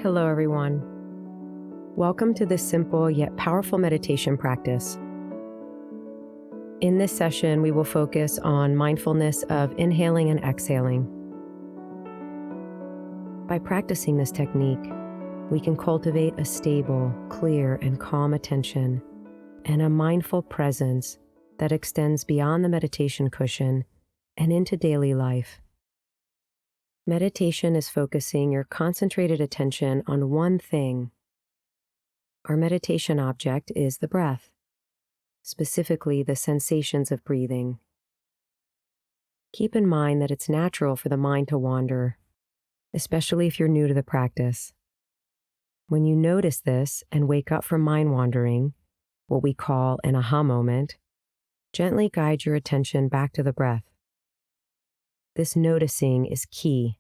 Hello, everyone. Welcome to this simple yet powerful meditation practice. In this session, we will focus on mindfulness of inhaling and exhaling. By practicing this technique, we can cultivate a stable, clear, and calm attention and a mindful presence that extends beyond the meditation cushion and into daily life. Meditation is focusing your concentrated attention on one thing. Our meditation object is the breath, specifically the sensations of breathing. Keep in mind that it's natural for the mind to wander, especially if you're new to the practice. When you notice this and wake up from mind wandering, what we call an aha moment, gently guide your attention back to the breath. This noticing is key.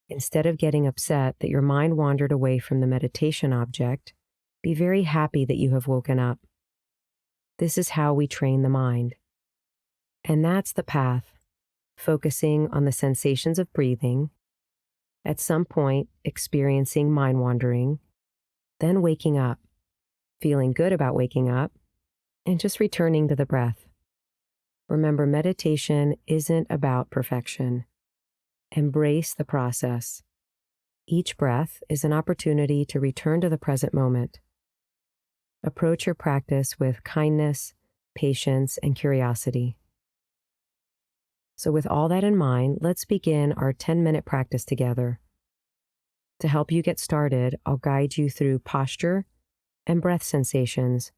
Instead of getting upset that your mind wandered away from the meditation object, be very happy that you have woken up. This is how we train the mind. And that's the path, focusing on the sensations of breathing, at some point experiencing mind wandering, then waking up, feeling good about waking up, and just returning to the breath. Remember, meditation isn't about perfection. Embrace the process. Each breath is an opportunity to return to the present moment. Approach your practice with kindness, patience, and curiosity. So with all that in mind, let's begin our 10-minute practice together. To help you get started, I'll guide you through posture and breath sensations,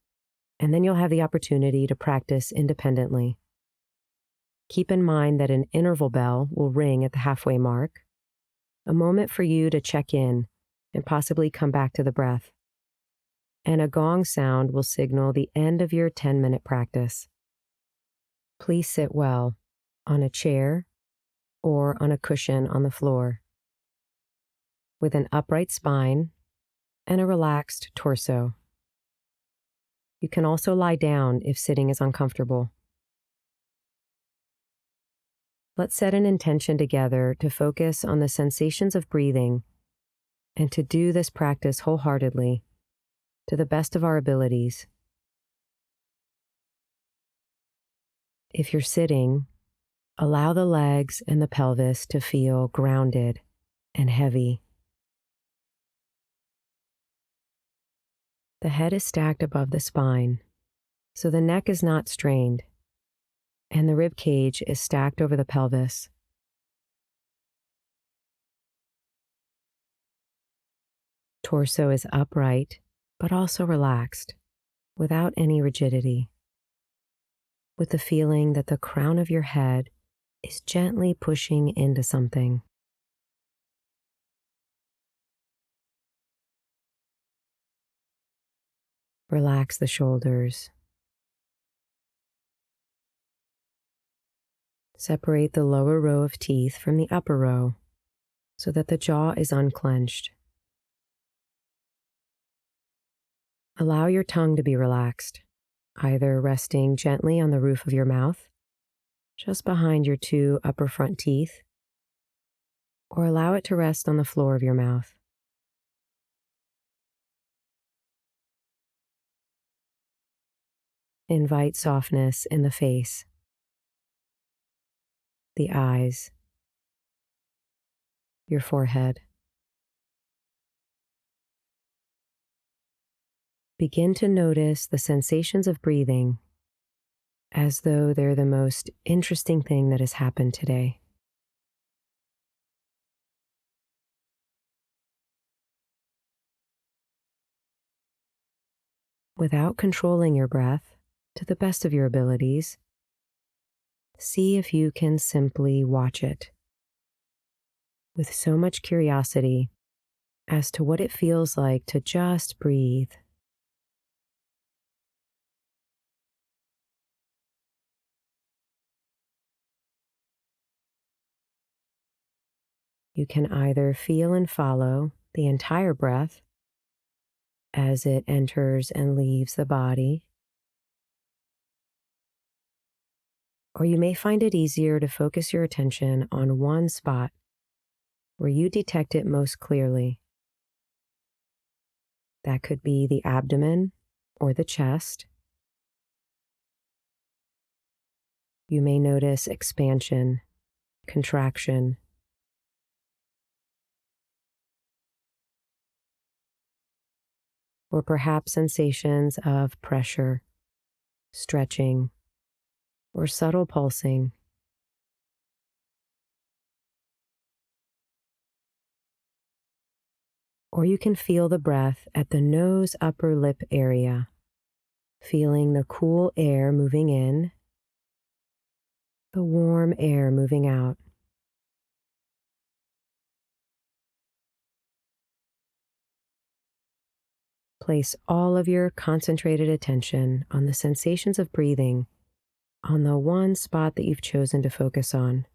and then you'll have the opportunity to practice independently. Keep in mind that an interval bell will ring at the halfway mark, a moment for you to check in and possibly come back to the breath. And a gong sound will signal the end of your 10-minute practice. Please sit well on a chair or on a cushion on the floor, with an upright spine and a relaxed torso. You can also lie down if sitting is uncomfortable. Let's set an intention together to focus on the sensations of breathing and to do this practice wholeheartedly, to the best of our abilities. If you're sitting, allow the legs and the pelvis to feel grounded and heavy. The head is stacked above the spine, so the neck is not strained, and the rib cage is stacked over the pelvis. Torso is upright, but also relaxed, without any rigidity, with the feeling that the crown of your head is gently pushing into something. Relax the shoulders. Separate the lower row of teeth from the upper row so that the jaw is unclenched. Allow your tongue to be relaxed, either resting gently on the roof of your mouth, just behind your two upper front teeth, or allow it to rest on the floor of your mouth. Invite softness in the face, the eyes, your forehead. Begin to notice the sensations of breathing as though they're the most interesting thing that has happened today. Without controlling your breath, to the best of your abilities, see if you can simply watch it with so much curiosity as to what it feels like to just breathe. You can either feel and follow the entire breath as it enters and leaves the body, or you may find it easier to focus your attention on one spot where you detect it most clearly, That could be the abdomen or the chest. You may notice expansion, contraction, or perhaps sensations of pressure, stretching, or subtle pulsing. Or you can feel the breath at the nose upper lip area, feeling the cool air moving in, the warm air moving out. Place all of your concentrated attention on the sensations of breathing on the one spot that you've chosen to focus on.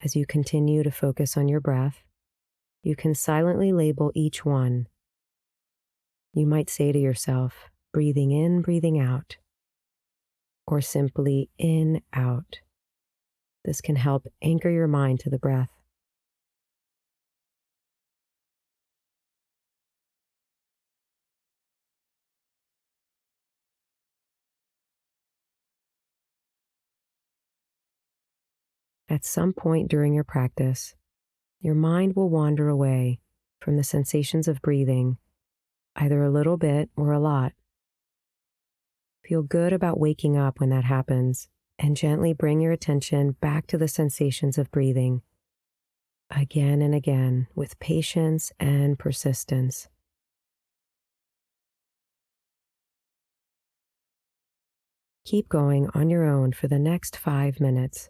As you continue to focus on your breath, you can silently label each one. You might say to yourself, breathing in, breathing out, or simply in, out. This can help anchor your mind to the breath. At some point during your practice, your mind will wander away from the sensations of breathing, either a little bit or a lot. Feel good about waking up when that happens and gently bring your attention back to the sensations of breathing again and again with patience and persistence. Keep going on your own for the next 5 minutes.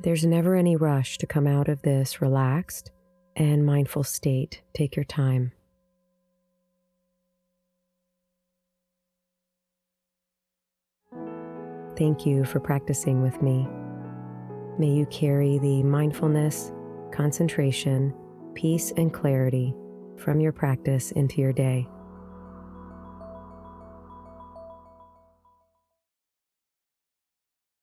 There's never any rush to come out of this relaxed and mindful state. Take your time. Thank you for practicing with me. May you carry the mindfulness, concentration, peace, and clarity from your practice into your day.